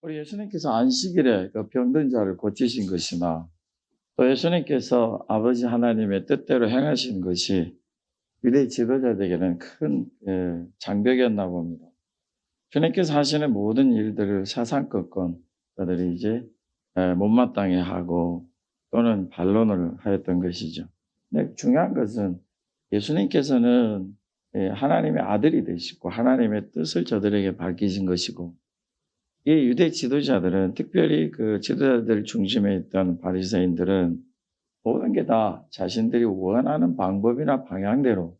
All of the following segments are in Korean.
우리 예수님께서 안식일에 그 병든 자를 고치신 것이나 또 예수님께서 아버지 하나님의 뜻대로 행하신 것이 유대 지도자들에게는 큰 장벽이었나 봅니다. 주님께서 하시는 모든 일들을 사상권권 그들이 이제 못마땅해 하고 또는 반론을 하였던 것이죠. 근데 중요한 것은 예수님께서는 하나님의 아들이 되시고 하나님의 뜻을 저들에게 밝히신 것이고 이 유대 지도자들은 특별히 그 지도자들 중심에 있던 바리새인들은 모든 게 다 자신들이 원하는 방법이나 방향대로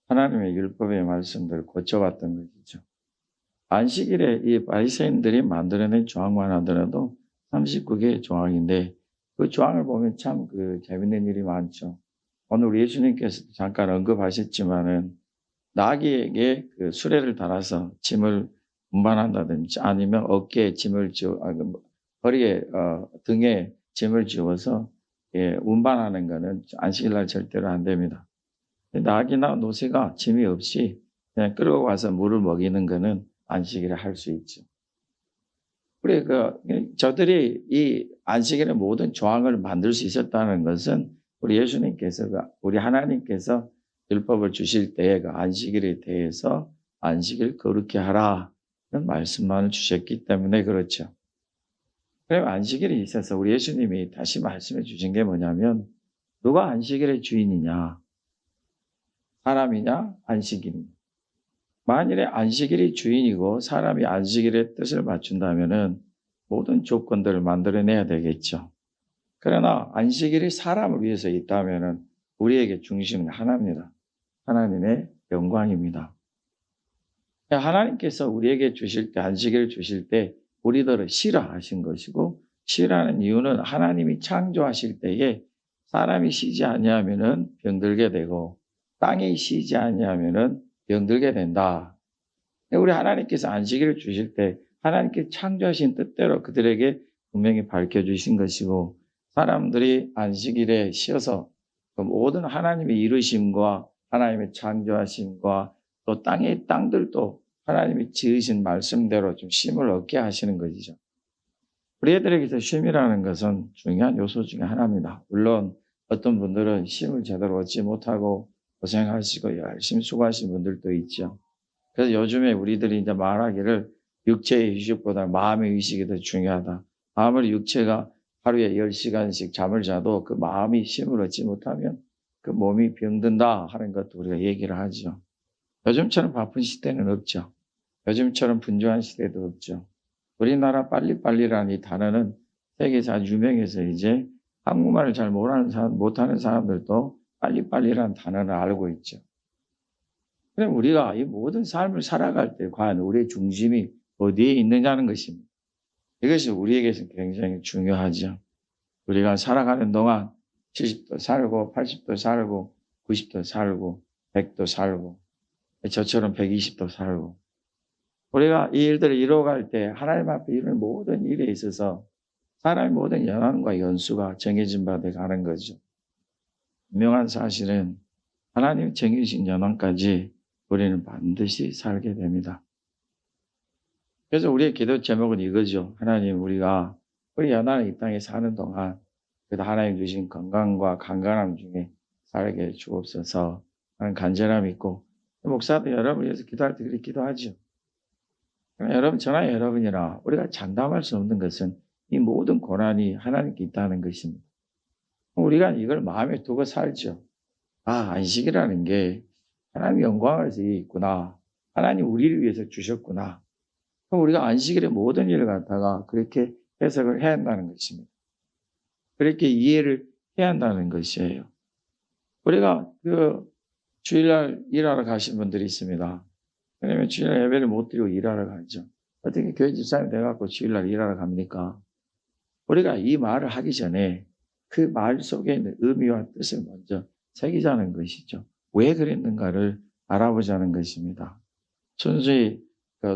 하나님의 율법의 말씀들을 고쳐왔던 것이죠. 안식일에 이 바리새인들이 만들어낸 조항만 하더라도 39개의 조항인데 그 조항을 보면 참 재밌는 일이 많죠. 오늘 예수님께서도 잠깐 언급하셨지만은 나귀에게 그 수레를 달아서 짐을 운반한다든지 아니면 어깨에 짐을 허리에 등에 짐을 지워서 운반하는 것은 안식일날 절대로 안 됩니다. 나귀나 노새가 짐이 없이 그냥 끌고 가서 물을 먹이는 것은 안식일에 할 수 있죠. 우리 저들이 이 안식일의 모든 조항을 만들 수 있었다는 것은 우리 예수님께서 우리 하나님께서 율법을 주실 때에 그 안식일에 대해서 안식일 거룩히 하라 그런 말씀만을 주셨기 때문에 그렇죠. 그럼 안식일에 있어서 우리 예수님이 다시 말씀해 주신 게 뭐냐면 누가 안식일의 주인이냐? 사람이냐? 안식일이냐? 만일에 안식일이 주인이고 사람이 안식일의 뜻을 맞춘다면은 모든 조건들을 만들어내야 되겠죠. 그러나 안식일이 사람을 위해서 있다면은 우리에게 중심은 하나입니다. 하나님의 영광입니다. 하나님께서 우리에게 주실 때 안식일을 주실 때 우리들을 싫어하신 것이고 싫어하는 이유는 하나님이 창조하실 때에 사람이 쉬지 아니하면은 병들게 되고 땅이 쉬지 아니하면은 병들게 된다. 우리 하나님께서 안식일을 주실 때 하나님께 창조하신 뜻대로 그들에게 분명히 밝혀주신 것이고 사람들이 안식일에 쉬어서 모든 하나님의 이루심과 하나님의 창조하심과 또 땅의 땅들도 하나님이 지으신 말씀대로 좀 쉼을 얻게 하시는 것이죠. 우리 애들에게서 쉼이라는 것은 중요한 요소 중에 하나입니다. 물론 어떤 분들은 쉼을 제대로 얻지 못하고 고생하시고 열심히 수고하신 분들도 있죠. 그래서 요즘에 우리들이 이제 말하기를 육체의 휴식보다 마음의 휴식이 더 중요하다. 아무리 육체가 하루에 10시간씩 잠을 자도 그 마음이 쉼을 얻지 못하면 그 몸이 병든다 하는 것도 우리가 얘기를 하죠. 요즘처럼 바쁜 시대는 없죠. 요즘처럼 분주한 시대도 없죠. 우리나라 빨리빨리라는 이 단어는 세계에서 아주 유명해서 이제 한국말을 잘 못하는 사람들도 빨리빨리라는 단어를 알고 있죠. 그럼 우리가 이 모든 삶을 살아갈 때 과연 우리의 중심이 어디에 있느냐는 것입니다. 이것이 우리에게서 굉장히 중요하죠. 우리가 살아가는 동안 70도 살고 80도 살고 90도 살고 100도 살고 저처럼 120도 살고 우리가 이 일들을 이루어갈 때 하나님 앞에 이루는 모든 일에 있어서 사람의 모든 연한과 연수가 정해진 바 되어 가는 거죠. 분명한 사실은 하나님 정해진 연한까지 우리는 반드시 살게 됩니다. 그래서 우리의 기도 제목은 이거죠. 하나님 우리가 우리 연한은 이 땅에 사는 동안 그래도 하나님 주신 건강과 강건함 중에 살게 주옵소서 하는 간절함이 있고 목사도 여러분 위해서 기도할 때 그렇게 기도하죠. 여러분 저나 여러분이나 우리가 장담할 수 없는 것은 이 모든 고난이 하나님께 있다는 것입니다. 우리가 이걸 마음에 두고 살죠. 안식이라는 게 하나님의 영광을 위해서 있구나. 하나님 우리를 위해서 주셨구나. 그럼 우리가 안식일의 모든 일을 갖다가 그렇게 해석을 해야 한다는 것입니다. 그렇게 이해를 해야 한다는 것이에요. 우리가 주일날 일하러 가신 분들이 있습니다. 왜냐면 주일날 예배를 못 드리고 일하러 가죠. 어떻게 교회 집사님 돼갖고 주일날 일하러 갑니까? 우리가 이 말을 하기 전에 그 말 속에 있는 의미와 뜻을 먼저 새기자는 것이죠. 왜 그랬는가를 알아보자는 것입니다.純粋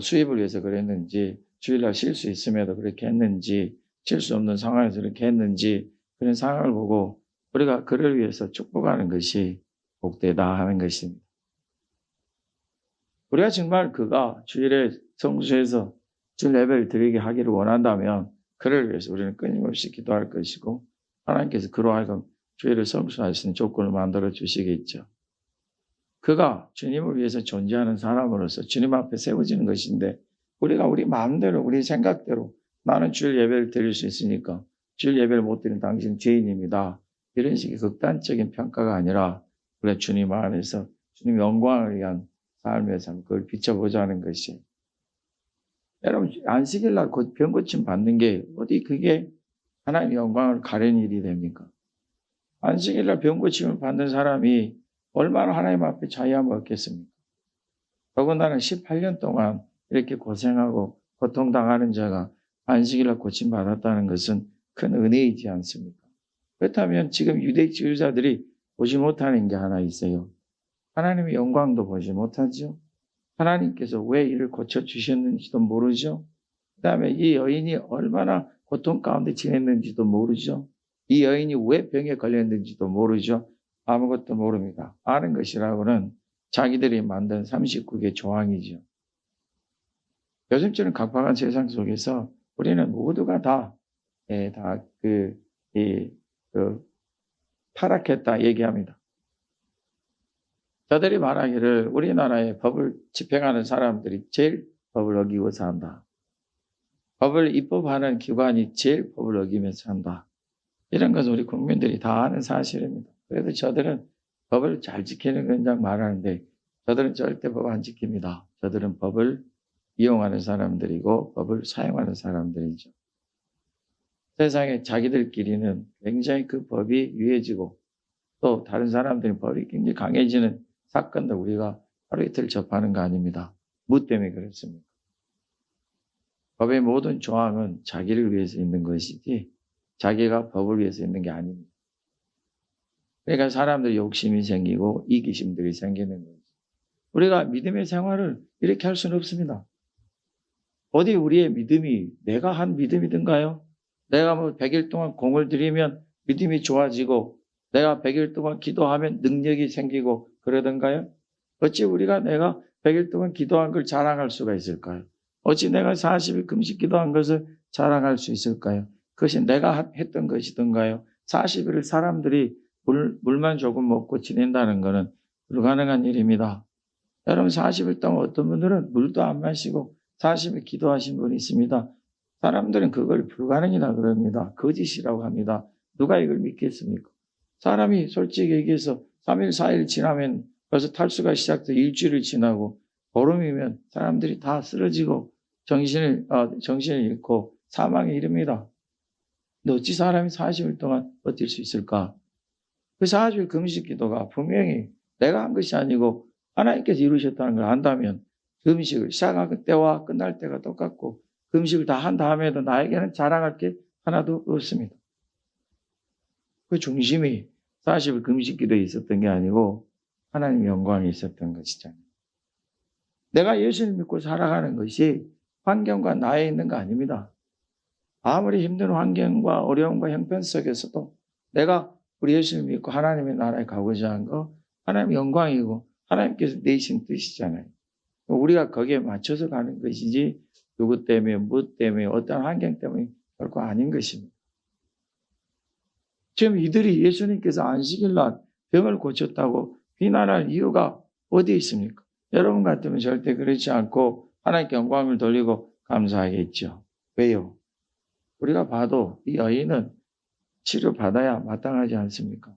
수입을 위해서 그랬는지 주일날 쉴 수 있음에도 그렇게 했는지 쉴 수 없는 상황에서 그렇게 했는지 그런 상황을 보고 우리가 그를 위해서 축복하는 것이 복되다 하는 것입니다. 우리가 정말 그가 주일에 성수에서 주 예배를 드리게 하기를 원한다면 그를 위해서 우리는 끊임없이 기도할 것이고 하나님께서 그로 하여금 주의를 성취할 수 있는 조건을 만들어 주시겠죠. 그가 주님을 위해서 존재하는 사람으로서 주님 앞에 세워지는 것인데 우리가 우리 마음대로 우리 생각대로 나는 주일 예배를 드릴 수 있으니까 주일 예배를 못 드린 당신 죄인입니다. 이런 식의 극단적인 평가가 아니라 우리 주님 안에서 주님 영광을 위한 삶의 삶 그걸 비춰보자는 것이 여러분 안식일날 병 고침 받는 게 어디 그게 하나님 영광을 가리는 일이 됩니까? 안식일날 병 고침을 받는 사람이 얼마나 하나님 앞에 자유함을 얻겠습니까? 더군다나 18년 동안 이렇게 고생하고 고통당하는 자가 안식일날 고침받았다는 것은 큰 은혜이지 않습니까? 그렇다면 지금 유대 지도자들이 보지 못하는 게 하나 있어요. 하나님의 영광도 보지 못하죠. 하나님께서 왜 이를 고쳐주셨는지도 모르죠. 그 다음에 이 여인이 얼마나 고통 가운데 지냈는지도 모르죠. 이 여인이 왜 병에 걸렸는지도 모르죠. 아무것도 모릅니다. 아는 것이라고는 자기들이 만든 39개 조항이죠. 요즘처럼 각박한 세상 속에서 우리는 모두가 타락했다 얘기합니다. 저들이 말하기를 우리나라의 법을 집행하는 사람들이 제일 법을 어기고 산다. 법을 입법하는 기관이 제일 법을 어기면서 산다. 이런 것은 우리 국민들이 다 아는 사실입니다. 그래도 저들은 법을 잘 지키는 그냥 말하는데 저들은 절대 법 안 지킵니다. 저들은 법을 이용하는 사람들이고 법을 사용하는 사람들이죠. 세상에 자기들끼리는 굉장히 그 법이 유해지고 또 다른 사람들의 법이 굉장히 강해지는 사건도 우리가 하루 이틀 접하는 거 아닙니다. 뭐 때문에 그렇습니까? 법의 모든 조항은 자기를 위해서 있는 것이지 자기가 법을 위해서 있는 게 아닙니다. 그러니까 사람들이 욕심이 생기고 이기심들이 생기는 거죠. 우리가 믿음의 생활을 이렇게 할 수는 없습니다. 어디 우리의 믿음이 내가 한 믿음이든가요? 내가 100일 동안 공을 들이면 믿음이 좋아지고 내가 100일 동안 기도하면 능력이 생기고 그러던가요? 어찌 우리가 내가 100일 동안 기도한 걸 자랑할 수가 있을까요? 어찌 내가 40일 금식 기도한 것을 자랑할 수 있을까요? 그것이 내가 했던 것이던가요? 40일을 사람들이 물만 조금 먹고 지낸다는 것은 불가능한 일입니다. 여러분 40일 동안 어떤 분들은 물도 안 마시고 40일 기도하신 분이 있습니다. 사람들은 그걸 불가능이다 그럽니다. 거짓이라고 합니다. 누가 이걸 믿겠습니까? 사람이 솔직히 얘기해서 3일, 4일 지나면 벌써 탈수가 시작돼 일주일을 지나고 보름이면 사람들이 다 쓰러지고 정신을 잃고 사망에 이릅니다. 근데 어찌 사람이 40일 동안 버틸 수 있을까? 그 40일 금식 기도가 분명히 내가 한 것이 아니고 하나님께서 이루셨다는 걸 안다면 금식을 시작할 때와 끝날 때가 똑같고 금식을 다 한 다음에도 나에게는 자랑할 게 하나도 없습니다. 그 중심이 40일 금식 기도에 있었던 게 아니고 하나님의 영광이 있었던 것이잖아요. 내가 예수를 믿고 살아가는 것이 환경과 나에 있는 거 아닙니다. 아무리 힘든 환경과 어려움과 형편 속에서도 내가 우리 예수를 믿고 하나님의 나라에 가고자 한 거 하나님의 영광이고 하나님께서 내신 뜻이잖아요. 우리가 거기에 맞춰서 가는 것이지 누구 때문에 뭐 때문에 어떤 환경 때문에 결코 아닌 것입니다. 지금 이들이 예수님께서 안식일날 병을 고쳤다고 비난할 이유가 어디에 있습니까? 여러분 같으면 절대 그렇지 않고 하나님께 영광을 돌리고 감사하겠죠. 왜요? 우리가 봐도 이 여인은 치료받아야 마땅하지 않습니까?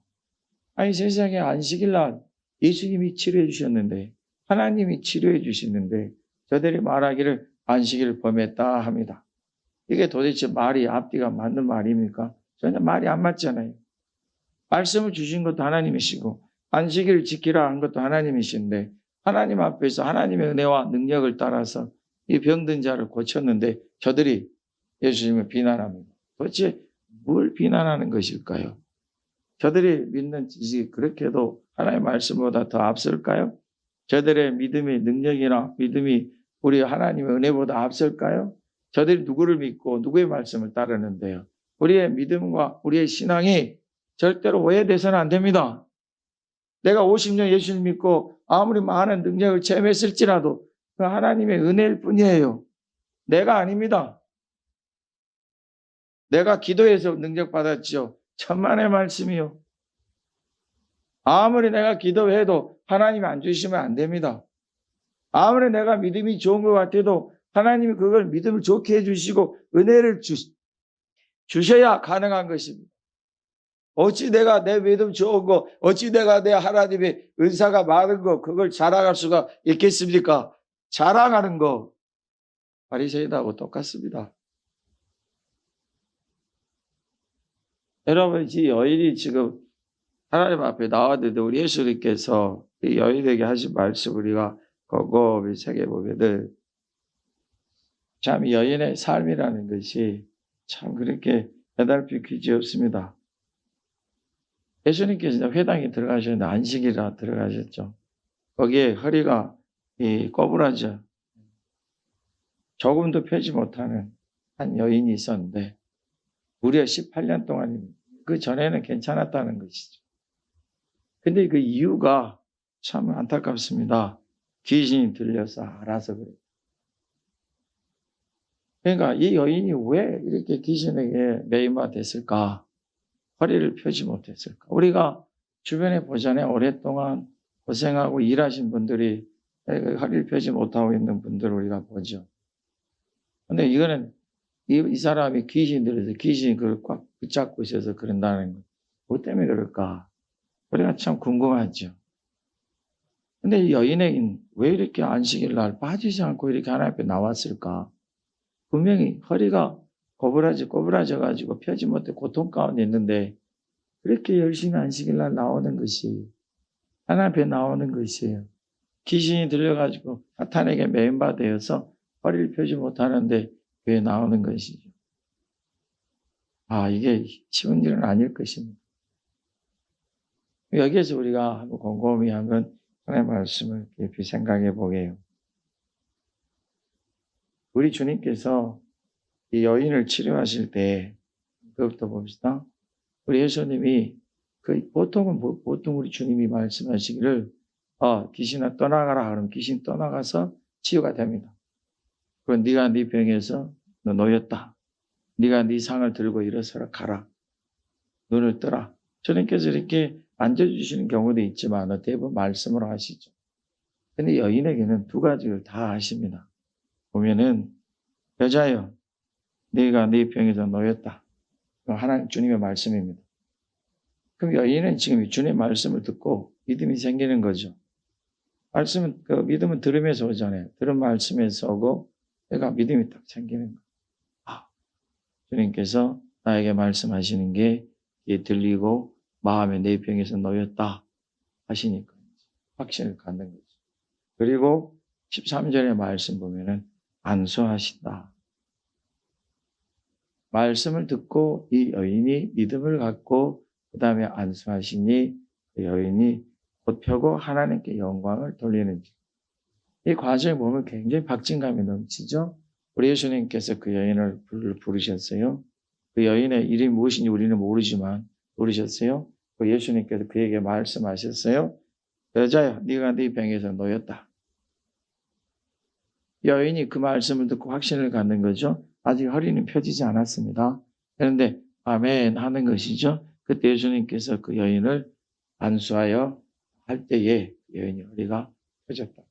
아니 세상에 안식일날 예수님이 치료해 주셨는데 하나님이 치료해 주시는데 저들이 말하기를 안식일을 범했다 합니다. 이게 도대체 말이 앞뒤가 맞는 말입니까? 전혀 말이 안 맞잖아요. 말씀을 주신 것도 하나님이시고 안식일을 지키라 한 것도 하나님이신데 하나님 앞에서 하나님의 은혜와 능력을 따라서 이 병든 자를 고쳤는데 저들이 예수님을 비난합니다. 도대체 뭘 비난하는 것일까요? 저들이 믿는 지식이 그렇게도 하나님의 말씀보다 더 앞설까요? 저들의 믿음의 능력이나 믿음이 우리 하나님의 은혜보다 앞설까요? 저들이 누구를 믿고 누구의 말씀을 따르는데요. 우리의 믿음과 우리의 신앙이 절대로 오해돼서는 안 됩니다. 내가 50년 예수를 믿고 아무리 많은 능력을 체험했을지라도 그 하나님의 은혜일 뿐이에요. 내가 아닙니다. 내가 기도해서 능력받았지요. 천만의 말씀이요. 아무리 내가 기도해도 하나님이 안 주시면 안 됩니다. 아무리 내가 믿음이 좋은 것 같아도 하나님이 그걸 믿음을 좋게 해주시고 은혜를 주셔야 가능한 것입니다. 어찌 내가 내 믿음 좋은 거, 어찌 내가 내 하나님의 은사가 많은 거, 그걸 자랑할 수가 있겠습니까? 자랑하는 거, 바리새인하고 똑같습니다. 여러분, 이 여인이 지금 하나님 앞에 나왔는데 우리 예수님께서 이 여인에게 하신 말씀 우리가 곰곰이 새겨보면은 참 이 여인의 삶이라는 것이 참 그렇게 애달피 귀지없습니다. 예수님께서 회당에 들어가셨는데 안식이라 들어가셨죠. 거기에 허리가 꼬부라져 조금도 펴지 못하는 한 여인이 있었는데 무려 18년 동안 그 전에는 괜찮았다는 것이죠. 근데 그 이유가 참 안타깝습니다. 귀신이 들려서 알아서 그래요. 그러니까 이 여인이 왜 이렇게 귀신에게 매임이 됐을까? 허리를 펴지 못했을까? 우리가 주변에 보잖아요. 오랫동안 고생하고 일하신 분들이 허리를 펴지 못하고 있는 분들을 우리가 보죠. 근데 이거는 이 사람이 귀신이 들려서 귀신이 그걸 꽉 붙잡고 있어서 그런다는 거. 뭐 때문에 그럴까? 우리가 참 궁금하죠. 근데 이 여인에게는 왜 이렇게 안식일 날 빠지지 않고 이렇게 하나님 앞에 나왔을까? 분명히 허리가 꼬부라져가지고 펴지 못해 고통 가운데 있는데 그렇게 열심히 안식일 날 나오는 것이 하나님 앞에 나오는 것이에요. 귀신이 들려가지고 사탄에게 매임받아서 허리를 펴지 못하는데 왜 나오는 것이죠? 이게 쉬운 일은 아닐 것입니다. 여기에서 우리가 한번 곰곰이 한번 하나님의 말씀을 깊이 생각해 보게요. 우리 주님께서 이 여인을 치료하실 때 그것부터 봅시다. 우리 예수님이 보통 우리 주님이 말씀하시기를 귀신아 떠나가라 하면 귀신 떠나가서 치유가 됩니다. 그럼 네가 네 병에서 너 놓였다. 네가 네 상을 들고 일어서라 가라. 눈을 뜨라. 주님께서 이렇게 만져주시는 경우도 있지만 대부분 말씀으로 하시죠. 근데 여인에게는 두 가지를 다 하십니다. 보면은 여자여 네가 네 병에서 놓였다. 하나님 주님의 말씀입니다. 그럼 여인은 지금 주님의 말씀을 듣고 믿음이 생기는 거죠. 믿음은 들으면서 오잖아요. 들은 말씀에서 오고 내가 믿음이 딱 생기는 거예요. 주님께서 나에게 말씀하시는 게 들리고 마음에 내 병에서 놓였다 하시니까 확신을 갖는 거죠. 그리고 13절의 말씀 보면은 안수하신다. 말씀을 듣고 이 여인이 믿음을 갖고 그 다음에 안수하시니 그 여인이 곧 펴고 하나님께 영광을 돌리는 이 과정을 보면 굉장히 박진감이 넘치죠. 우리 예수님께서 그 여인을 부르셨어요. 그 여인의 이름이 무엇인지 우리는 모르지만 부르셨어요. 그 예수님께서 그에게 말씀하셨어요. 여자야, 네가 네 병에서 놓였다. 여인이 그 말씀을 듣고 확신을 갖는 거죠. 아직 허리는 펴지지 않았습니다. 그런데 아멘 하는 것이죠. 그때 예수님께서 그 여인을 안수하여 할 때에 여인의 허리가 펴졌다.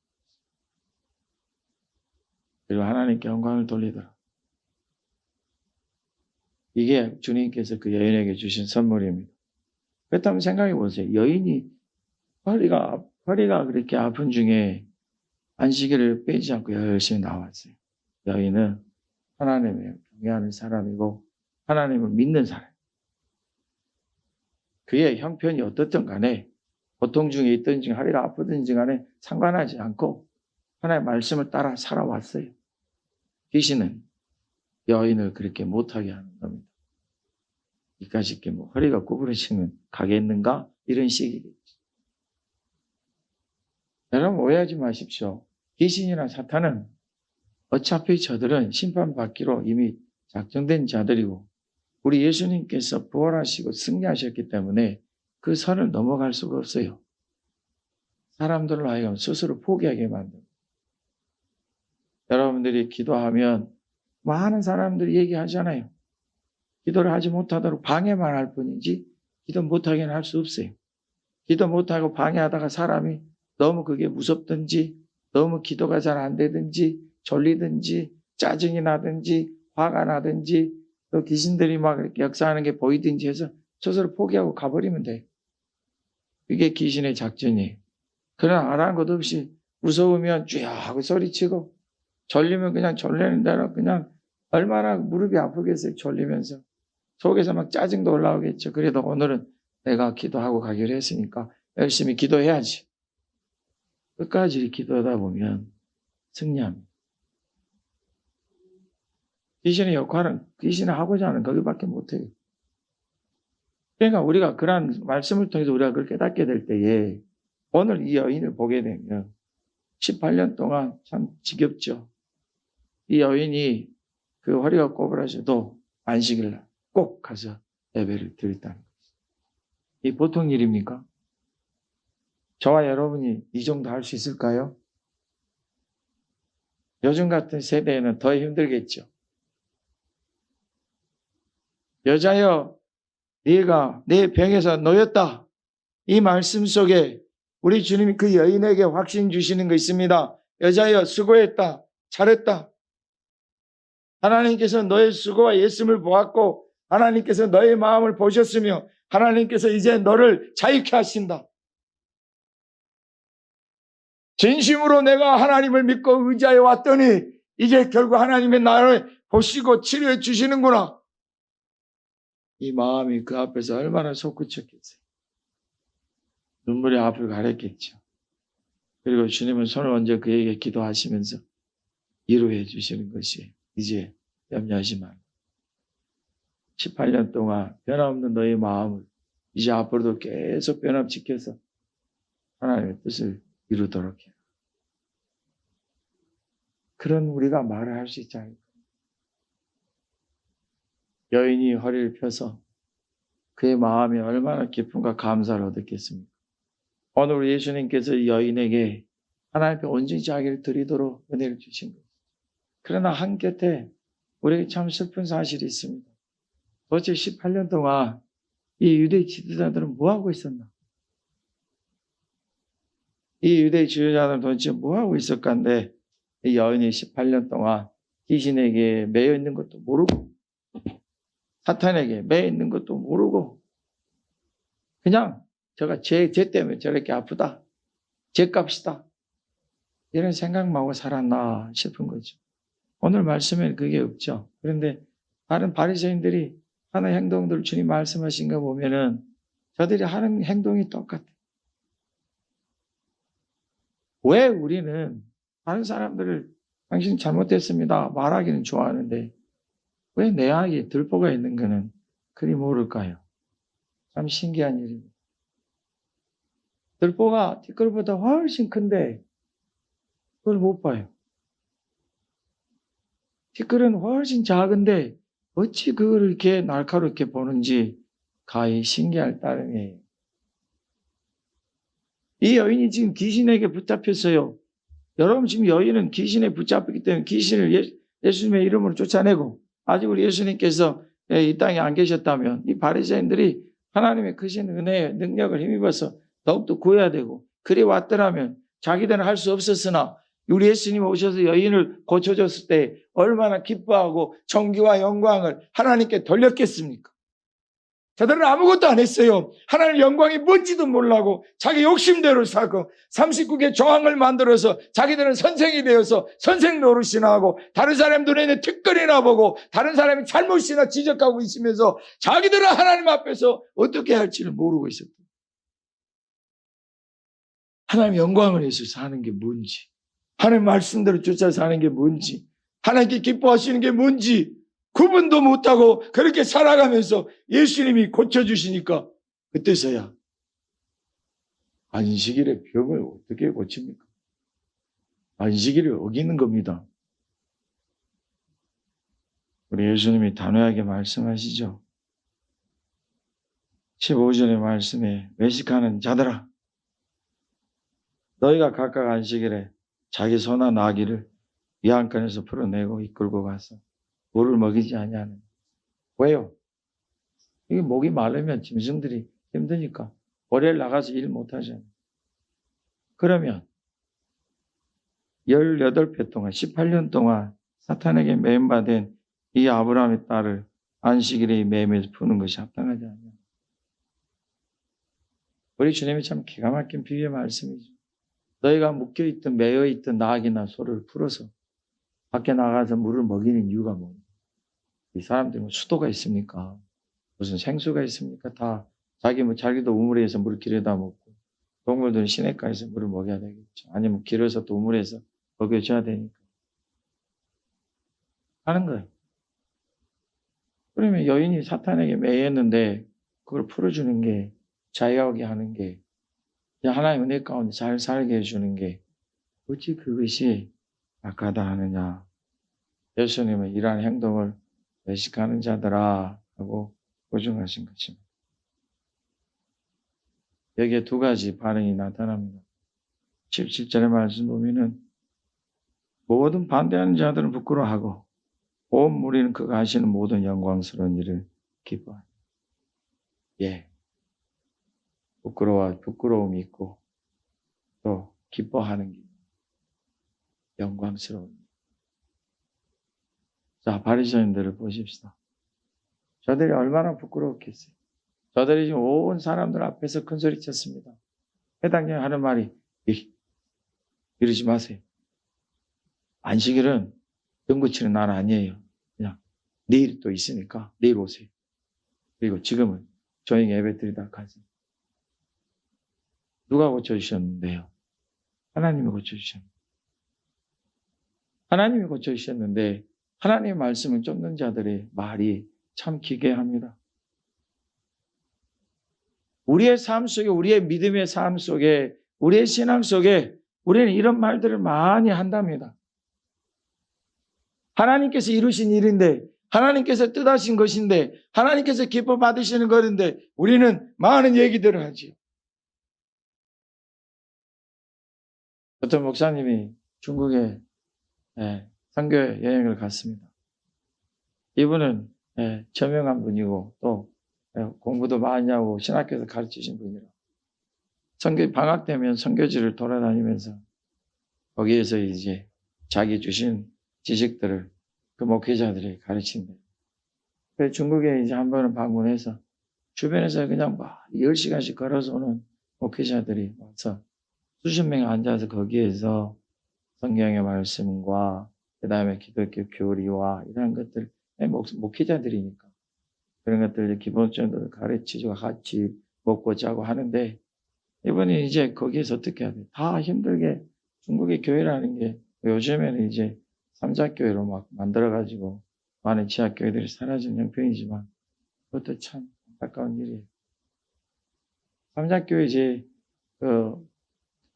그리고 하나님께 영광을 돌리더라. 이게 주님께서 그 여인에게 주신 선물입니다. 그렇다면 생각해 보세요. 여인이 허리가 그렇게 아픈 중에 안식일을 빼지 않고 열심히 나왔어요. 여인은 하나님을 경외하는 사람이고 하나님을 믿는 사람. 그의 형편이 어떻든 간에 고통 중에 있든지 허리가 아프든지 간에 상관하지 않고 하나님의 말씀을 따라 살아왔어요. 귀신은 여인을 그렇게 못하게 하는 겁니다. 이까짓 게 허리가 구부러지면 가겠는가? 이런 식이겠죠. 여러분 오해하지 마십시오. 귀신이나 사탄은 어차피 저들은 심판받기로 이미 작정된 자들이고 우리 예수님께서 부활하시고 승리하셨기 때문에 그 선을 넘어갈 수가 없어요. 사람들로 하여금 스스로 포기하게 만듭니다. 여러분들이 기도하면 많은 사람들이 얘기하잖아요. 기도를 하지 못하도록 방해만 할 뿐이지 기도 못하게는 할 수 없어요. 기도 못하고 방해하다가 사람이 너무 그게 무섭든지 너무 기도가 잘 안 되든지 졸리든지 짜증이 나든지 화가 나든지 또 귀신들이 막 이렇게 역사하는 게 보이든지 해서 스스로 포기하고 가버리면 돼요. 그게 귀신의 작전이에요. 그러나 아랑한 것 없이 무서우면 쥐 하고 소리치고 졸리면 그냥 졸리는 대로 그냥 얼마나 무릎이 아프겠어요. 졸리면서. 속에서 막 짜증도 올라오겠죠. 그래도 오늘은 내가 기도하고 가기로 했으니까 열심히 기도해야지. 끝까지 기도하다 보면 승리합니다. 귀신의 역할은 귀신이 하고자 하는 거기밖에 못해요. 그러니까 우리가 그러한 말씀을 통해서 우리가 그걸 깨닫게 될 때에 오늘 이 여인을 보게 되면 18년 동안 참 지겹죠. 이 여인이 그 허리가 꼬부라져도 안식일 꼭 가서 예배를 드렸다는 거죠. 이 보통 일입니까? 저와 여러분이 이 정도 할 수 있을까요? 요즘 같은 세대에는 더 힘들겠죠. 여자여, 네가 내 병에서 놓였다. 이 말씀 속에 우리 주님이 그 여인에게 확신 주시는 거 있습니다. 여자여, 수고했다. 잘했다. 하나님께서 너의 수고와 예수를 보았고 하나님께서 너의 마음을 보셨으며 하나님께서 이제 너를 자유케 하신다. 진심으로 내가 하나님을 믿고 의지하여 왔더니 이제 결국 하나님의 나를 보시고 치료해 주시는구나. 이 마음이 그 앞에서 얼마나 솟구쳤겠어요. 눈물이 앞을 가렸겠죠. 그리고 주님은 손을 얹어 그에게 기도하시면서 위로해 주시는 것이 이제 염려하지 말고 18년 동안 변함없는 너의 마음을 이제 앞으로도 계속 변함시켜서 하나님의 뜻을 이루도록 해요. 그런 우리가 말을 할 수 있지 않을까. 여인이 허리를 펴서 그의 마음이 얼마나 기쁨과 감사를 얻었겠습니까? 오늘 우리 예수님께서 이 여인에게 하나님 앞에 온전히 자기를 드리도록 은혜를 주신 거예요. 그러나 한곁에 우리에게 참 슬픈 사실이 있습니다. 도대체 18년 동안 이 유대 지도자들은 뭐하고 있었나? 이 유대 지도자들은 도대체 뭐하고 있었간데 이 여인이 18년 동안 귀신에게 매여 있는 것도 모르고 사탄에게 매여 있는 것도 모르고 그냥 제가 쟤 때문에 저렇게 아프다. 쟤 값이다. 이런 생각만 하고 살았나 싶은 거죠. 오늘 말씀에는 그게 없죠. 그런데 다른 바리새인들이 하는 행동들 주님 말씀하신 거 보면은 저들이 하는 행동이 똑같아요. 왜 우리는 다른 사람들을 당신 잘못됐습니다 말하기는 좋아하는데 왜 내 아이에 들보가 있는 거는 그리 모를까요? 참 신기한 일입니다. 들보가 티끌보다 훨씬 큰데 그걸 못 봐요. 티끌은 훨씬 작은데 어찌 그걸 이렇게 날카롭게 보는지 가히 신기할 따름이에요. 이 여인이 지금 귀신에게 붙잡혔어요. 여러분 지금 여인은 귀신에 붙잡혔기 때문에 귀신을 예수님의 이름으로 쫓아내고 아직 우리 예수님께서 이 땅에 안 계셨다면 이 바리새인들이 하나님의 크신 은혜의 능력을 힘입어서 더욱더 구해야 되고 그리 왔더라면 자기들은 할 수 없었으나 우리 예수님 오셔서 여인을 고쳐줬을 때 얼마나 기뻐하고 존귀와 영광을 하나님께 돌렸겠습니까? 저들은 아무것도 안 했어요. 하나님 영광이 뭔지도 몰라고 자기 욕심대로 살고 39개 조항을 만들어서 자기들은 선생이 되어서 선생 노릇이나 하고 다른 사람 눈에는 티끌이나 보고 다른 사람이 잘못이나 지적하고 있으면서 자기들은 하나님 앞에서 어떻게 할지를 모르고 있었어요. 하나님 영광을 위해서 사는 게 뭔지 하나님 말씀대로 쫓아 사는 게 뭔지 하나님께 기뻐하시는 게 뭔지 구분도 못하고 그렇게 살아가면서 예수님이 고쳐주시니까 그때서야 안식일의 병을 어떻게 고칩니까? 안식일을 어기는 겁니다. 우리 예수님이 단호하게 말씀하시죠. 15절의 말씀에 외식하는 자들아 너희가 각각 안식일에 자기 소나 나귀를 이 안간에서 풀어내고 이끌고 가서 물을 먹이지 아니하는. 왜요? 이게 목이 마르면 짐승들이 힘드니까 고래를 나가서 일 못하잖아요. 그러면 18배 동안 18년 동안 사탄에게 매임받은 이 아브라함의 딸을 안식일에 매임해서 푸는 것이 합당하지 않냐. 우리 주님이 참 기가 막힌 비유의 말씀이죠. 너희가 묶여있든 매여있든 나귀나 소를 풀어서 밖에 나가서 물을 먹이는 이유가 뭐냐. 이 사람들은 수도가 있습니까? 무슨 생수가 있습니까? 다 자기도 우물에서 물을 길에다 먹고, 동물들은 시냇가에서 물을 먹여야 되겠죠. 아니면 길에서 또 우물에서 먹여줘야 되니까. 하는 거예요. 그러면 여인이 사탄에게 매였는데 그걸 풀어주는 게, 자유하게 하는 게, 하나의 은혜 가운데 잘 살게 해주는 게 어찌 그것이 악하다 하느냐. 예수님은 이러한 행동을 외식하는 자들아 하고 보증하신 것입니다. 여기에 두 가지 반응이 나타납니다. 17절의 말씀 보면은 모든 반대하는 자들은 부끄러워하고 온 무리는 그가 하시는 모든 영광스러운 일을 기뻐하니. 예, 부끄러움이 있고 또 기뻐하는 게 영광스러운 일. 자, 바리새인들을 보십시다. 저들이 얼마나 부끄러웠겠어요. 저들이 지금 온 사람들 앞에서 큰 소리 쳤습니다. 해당자가 하는 말이 이러지 마세요. 안식일은 등고치는 날 아니에요. 그냥 내일 또 있으니까 내일 오세요. 그리고 지금은 조용히 예배 드리다 가세요. 누가 고쳐주셨는데요? 하나님이 고쳐주셨는데. 하나님이 고쳐주셨는데 하나님의 말씀을 쫓는 자들의 말이 참 기괴합니다. 우리의 삶 속에, 우리의 믿음의 삶 속에, 우리의 신앙 속에 우리는 이런 말들을 많이 한답니다. 하나님께서 이루신 일인데, 하나님께서 뜻하신 것인데, 하나님께서 기뻐 받으시는 것인데 우리는 많은 얘기들을 하지요. 어떤 목사님이 중국에 선교 여행을 갔습니다. 이분은 저명한 분이고 또 공부도 많이 하고 신학교에서 가르치신 분이라 방학 되면 선교지를 돌아다니면서 거기에서 이제 자기 주신 지식들을 그 목회자들이 가르친대요. 그래서 중국에 이제 한 번은 방문해서 주변에서 그냥 막 10시간씩 걸어서 오는 목회자들이 와서 수십 명이 앉아서 거기에서 성경의 말씀과 그 다음에 기독교 교리와 이런 것들, 목회자들이니까 그런 것들을 기본적으로 가르치고 같이 먹고 자고 하는데 이분이 이제 거기에서 어떻게 해야 돼? 다 힘들게 중국의 교회라는 게 요즘에는 이제 삼자교회로 막 만들어가지고 많은 지하교회들이 사라진 형편이지만 그것도 참 안타까운 일이에요. 삼자교회 이제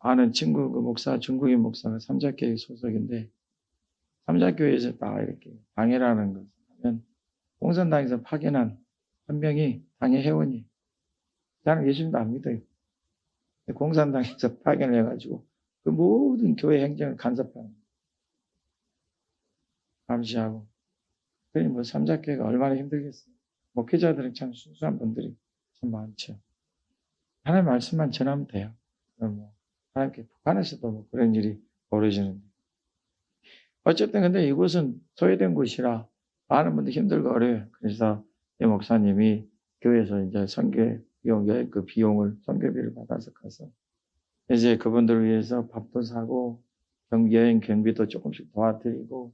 아는 친구 중국인 목사가 삼자교회 소속인데 삼자교회에서 딱 이렇게 방해라는 것을 하면 공산당에서 파견한 한 명이 당의 회원이 나는 예수님도 안 믿어요. 공산당에서 파견을 해가지고 그 모든 교회 행정을 간섭하는 감시하고 그러니 뭐 삼자교회가 얼마나 힘들겠어요. 목회자들은 참 순수한 분들이 참 많죠. 하나님 말씀만 전하면 돼요. 그럼 뭐 하나님께 북한에서도 뭐 그런 일이 벌어지는데 어쨌든 근데 이곳은 소외된 곳이라 많은 분들이 힘들고 어려워요. 그래서 이 목사님이 교회에서 이제 선교 비용, 그 비용을 선교비를 받아서 가서 이제 그분들을 위해서 밥도 사고 여행 경비도 조금씩 도와드리고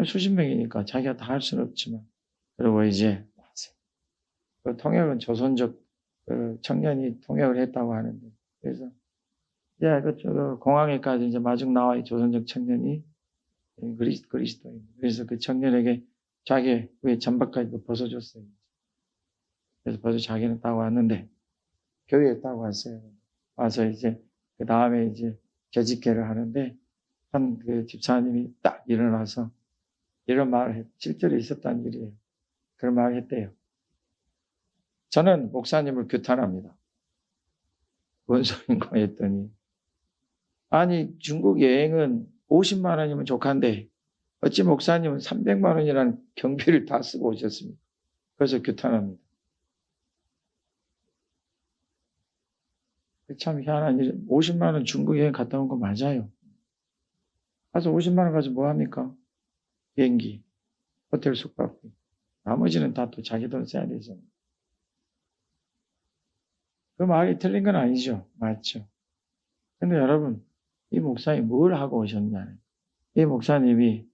수십 명이니까 자기가 다 할 수는 없지만 그리고 이제 그 통역은 조선족 청년이 통역을 했다고 하는데 그래서 그 공항에까지 이제 마중 나와 조선족 청년이 그리스도인. 그래서 그 청년에게 자기 위에 잠바까지도 벗어줬어요. 그래서 벌써 자기는 따고 왔는데 교회에 따고 왔어요. 와서 이제 그 다음에 이제 재직회를 하는데 한 그 집사님이 딱 일어나서 이런 말을 했, 실제로 있었다는 일이에요. 그런 말을 했대요. 저는 목사님을 규탄합니다. 뭔 소린가 했더니 아니 중국 여행은 50만 원이면 족한데 어찌 목사님은 300만 원이라는 경비를 다 쓰고 오셨습니까? 그래서 규탄합니다. 참 희한한 일. 50만 원 중국 여행 갔다 온 거 맞아요. 가서 50만 원 가지고 뭐 합니까? 비행기, 호텔 숙박비. 나머지는 다 또 자기 돈 써야 되잖아요. 그 말이 틀린 건 아니죠. 맞죠. 근데 여러분, 이 목사님이 뭘 하고 오셨냐. 이 목사님이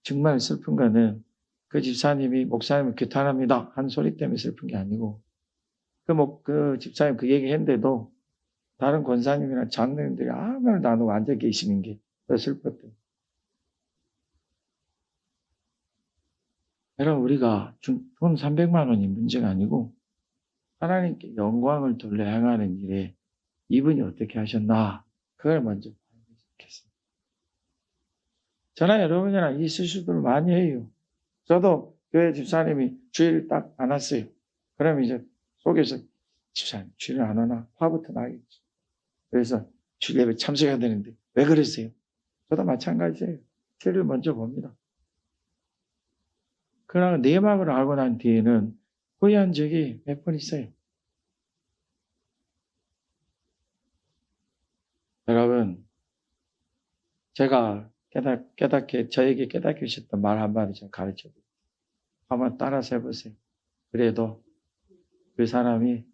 정말 슬픈 거는 그 집사님이 목사님을 규탄합니다 한 소리 때문에 슬픈 게 아니고 그 집사님 그 얘기 했는데도 다른 권사님이나 장로님들이 아무 말도 안 하고 앉아 계시는 게 더 슬펐대요. 여러분, 우리가 돈 300만 원이 문제가 아니고 하나님께 영광을 돌려 행하는 일에 이분이 어떻게 하셨나 그걸 먼저 봐야 좋겠습니다. 저나 여러분이랑 이 실수들을 많이 해요. 저도 교회 집사님이 주일 딱 안 왔어요. 그럼 이제 속에서 집사님 주일 안 오나 화부터 나겠죠. 그래서 주일 예배 참석해야 되는데 왜 그러세요? 저도 마찬가지예요. 죄를 먼저 봅니다. 그러나 내막을 알고 난 뒤에는 후회한 적이 몇 번 있어요. 여러분, 제가 저에게 깨닫게 하셨던 말 한마디 좀 가르쳐 드릴게요. 한번 따라서 해보세요. 그래도 그 사람이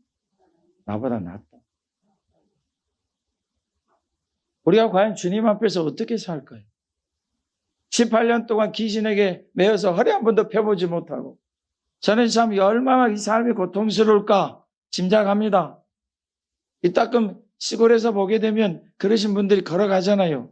나보다 낫다. 우리가 과연 주님 앞에서 어떻게 살까요? 18년 동안 귀신에게 매여서 허리 한 번도 펴보지 못하고 저는 참 얼마나 이 삶이 고통스러울까 짐작합니다. 이따금 시골에서 보게 되면 그러신 분들이 걸어가잖아요.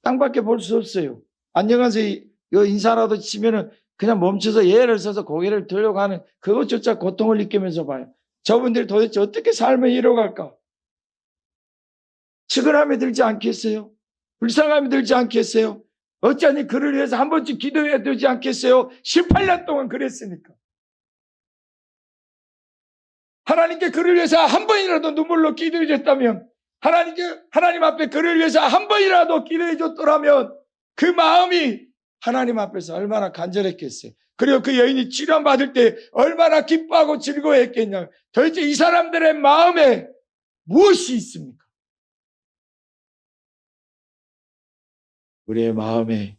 땅밖에 볼 수 없어요. 안녕하세요 인사라도 치면은 그냥 멈춰서 예를 써서 고개를 들려고 하는 그것조차 고통을 느끼면서 봐요. 저분들이 도대체 어떻게 삶을 이뤄갈까? 측은함이 들지 않겠어요? 불쌍함이 들지 않겠어요? 어쩌니 그를 위해서 한 번쯤 기도해야 되지 않겠어요? 18년 동안 그랬으니까. 하나님께 그를 위해서 한 번이라도 눈물로 기도해 줬다면, 하나님 앞에 그를 위해서 한 번이라도 기도해 줬더라면 그 마음이 하나님 앞에서 얼마나 간절했겠어요. 그리고 그 여인이 치료받을 때 얼마나 기뻐하고 즐거워했겠냐. 도대체 이 사람들의 마음에 무엇이 있습니까? 우리의 마음에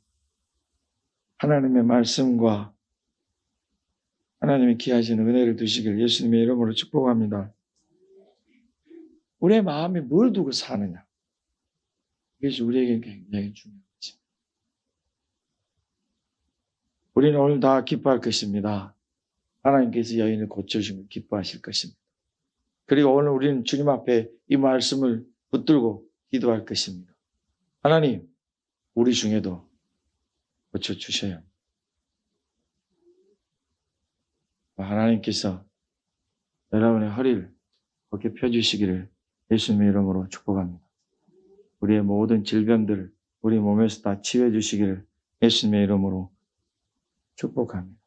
하나님의 말씀과 하나님이 기하시는 은혜를 두시길 예수님의 이름으로 축복합니다. 우리의 마음에 뭘 두고 사느냐. 이것이 우리에게 굉장히 중요하지. 우리는 오늘 다 기뻐할 것입니다. 하나님께서 여인을 고쳐주심을 기뻐하실 것입니다. 그리고 오늘 우리는 주님 앞에 이 말씀을 붙들고 기도할 것입니다. 하나님, 우리 중에도 고쳐주셔야 합니다. 하나님께서 여러분의 허리를 그렇게 펴주시기를 예수님의 이름으로 축복합니다. 우리의 모든 질병들을 우리 몸에서 다 치유해 주시기를 예수님의 이름으로 축복합니다.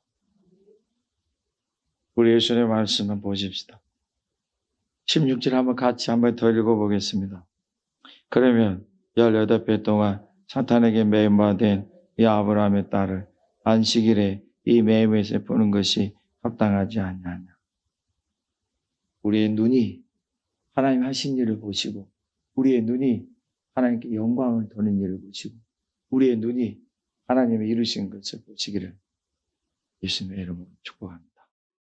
우리 예수님의 말씀 한번 보십시다. 16절 한번 더 읽어보겠습니다. 그러면 18배 동안 사탄에게 매임받은 이 아브라함의 딸을 안식일에 이 매임에서 보는 것이 합당하지 않느냐. 우리의 눈이 하나님 하신 일을 보시고, 우리의 눈이 하나님께 영광을 도는 일을 보시고, 우리의 눈이 하나님의 이루신 것을 보시기를 예수님의 이름으로 축복합니다.